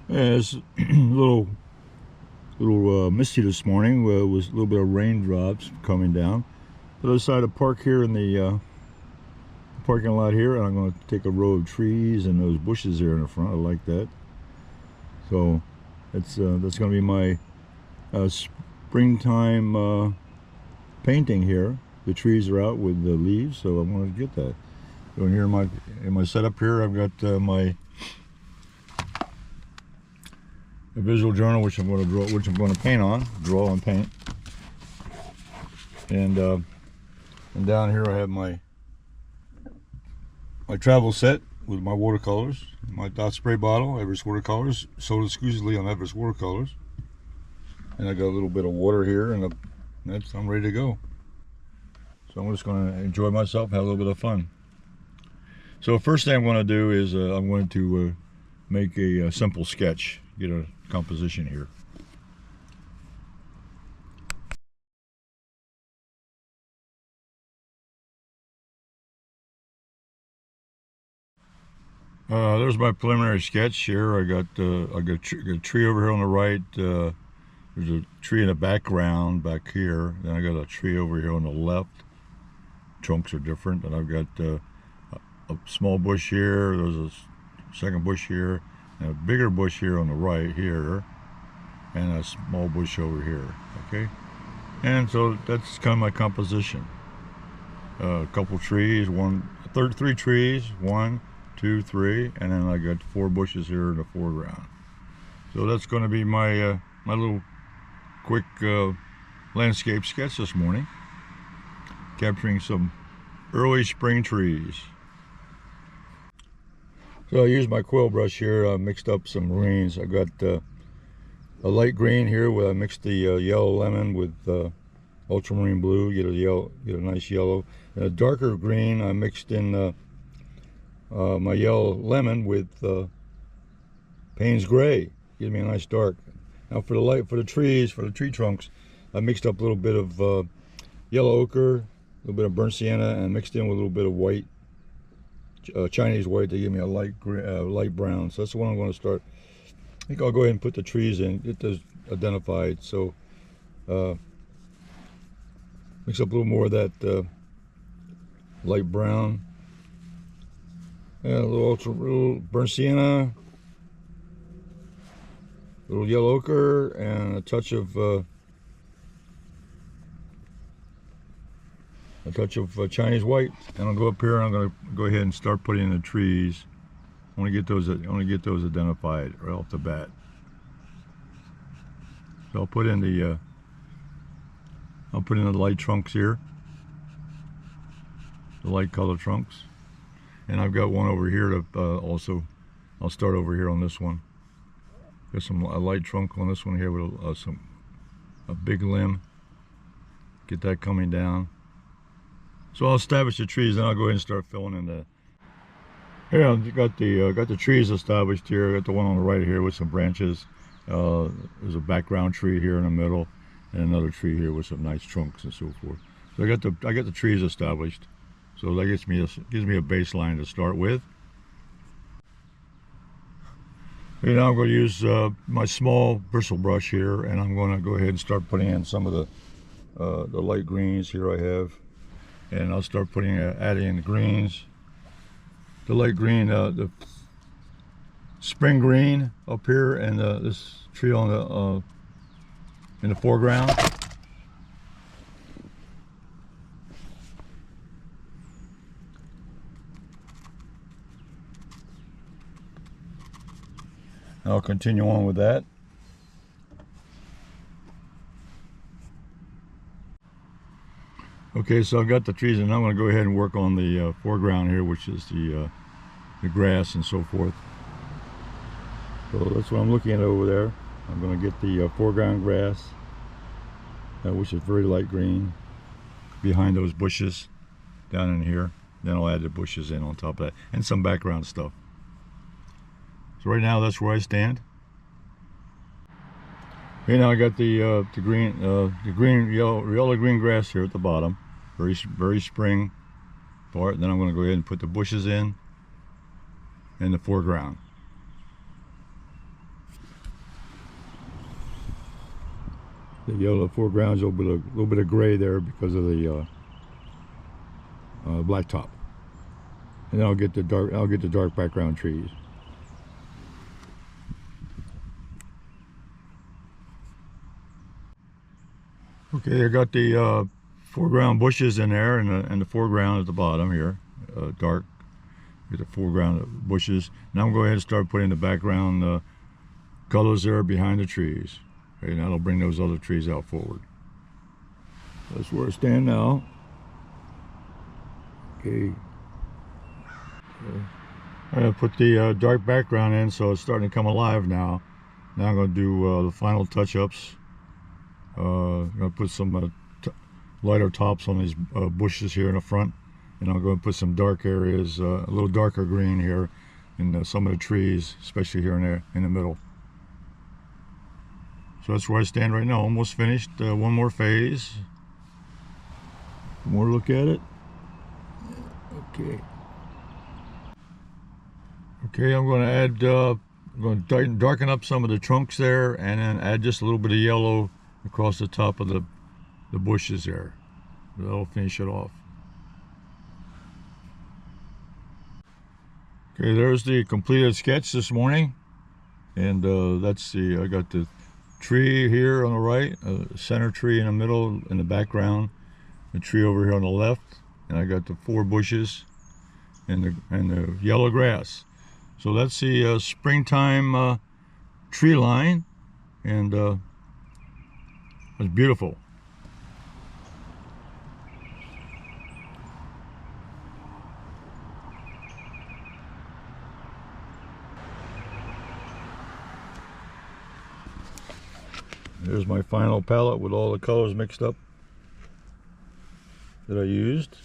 Yeah, it's a little misty this morning. With a little bit of raindrops coming down. But I decided to park here in the parking lot here, and I'm going to take a row of trees and those bushes there in the front. I like that. So that's going to be my springtime painting here. The trees are out with the leaves, so I wanted to get that. So here in my setup here, I've got my a visual journal, which I'm going to paint on, draw and paint. And down here I have my travel set with my watercolors, my dot spray bottle, Everett Watercolors, sold exclusively on Everett Watercolors. And I got a little bit of water here, and I'm ready to go. So I'm just going to enjoy myself, have a little bit of fun. So first thing I'm going to do is I'm going to make a simple sketch, get a composition here. There's my preliminary sketch here. I got a tree over here on the right. There's a tree in the background back here. Then I got a tree over here on the left. Trunks are different. And I've got a small bush here. There's a second bush here, and a bigger bush here on the right here, and a small bush over here. Okay, and so that's kind of my composition. A couple trees, three trees, 1, 2, 3, and then I got 4 bushes here in the foreground. So that's going to be my my little quick landscape sketch this morning, capturing some early spring trees. So I used my quill brush here. I mixed up some greens. I got a light green here where I mixed the yellow lemon with ultramarine blue. Get a nice yellow. And a darker green I mixed in my yellow lemon with Payne's gray. Gives me a nice dark. Now for the tree trunks, I mixed up a little bit of yellow ochre, a little bit of burnt sienna, and mixed in with a little bit of white. Chinese white to give me a light brown. So that's the one I'm going to start. I think I'll go ahead and put the trees in, get those identified. So mix up a little more of that light brown, and a little burnt sienna, a little yellow ochre, and a touch of Chinese white. And I'll go up here and I'm going to go ahead and start putting in the trees. I want to get those identified right off the bat. So I'll put in the light trunks here, the light color trunks, and I've got one over here to also. I'll start over here on this one. Got a light trunk on this one here with a big limb. Get that coming down. So I'll establish the trees, then I'll go ahead and start filling in the. Yeah, I've got the trees established here. I got the one on the right here with some branches. There's a background tree here in the middle, and another tree here with some nice trunks and so forth. So I got the trees established. So that gives me a baseline to start with. And now I'm going to use my small bristle brush here, and I'm going to go ahead and start putting in some of the light greens here I have. And I'll start adding in the greens, the light green, the spring green up here, and this tree on in the foreground. I'll continue on with that. Okay, so I've got the trees, and I'm going to go ahead and work on the foreground here, which is the grass and so forth. So that's what I'm looking at over there. I'm going to get the foreground grass, which is very light green, behind those bushes down in here. Then I'll add the bushes in on top of that, and some background stuff. So right now, that's where I stand. Okay, now I got the yellow green grass here at the bottom, very spring part. Then I'm going to go ahead and put the bushes in the foreground. The yellow foreground's a little bit of gray there because of the blacktop. And then I'll get the dark background trees. Okay, I got the foreground bushes in there, and the foreground at the bottom here, dark. Get the foreground bushes. Now I'm going to go ahead and start putting the background colors there behind the trees. Okay, and that'll bring those other trees out forward. That's where I stand now. Okay. I'm going to put the dark background in, so it's starting to come alive now. Now I'm going to do the final touch-ups. I'm going to put some lighter tops on these bushes here in the front, and I'm going to put some dark areas, a little darker green here in some of the trees, especially here and there in the middle. So that's where I stand right now. Almost finished. One more phase. More look at it. Okay. Okay, I'm going to add, I'm going to darken up some of the trunks there, and then add just a little bit of yellow across the top of the bushes there. That'll finish it off. Okay, there's the completed sketch this morning, and that's I got the tree here on the right, center tree in the middle, in the background, the tree over here on the left, and I got the 4 bushes and the yellow grass. So that's the springtime tree line, and it's beautiful. There's my final palette with all the colors mixed up that I used.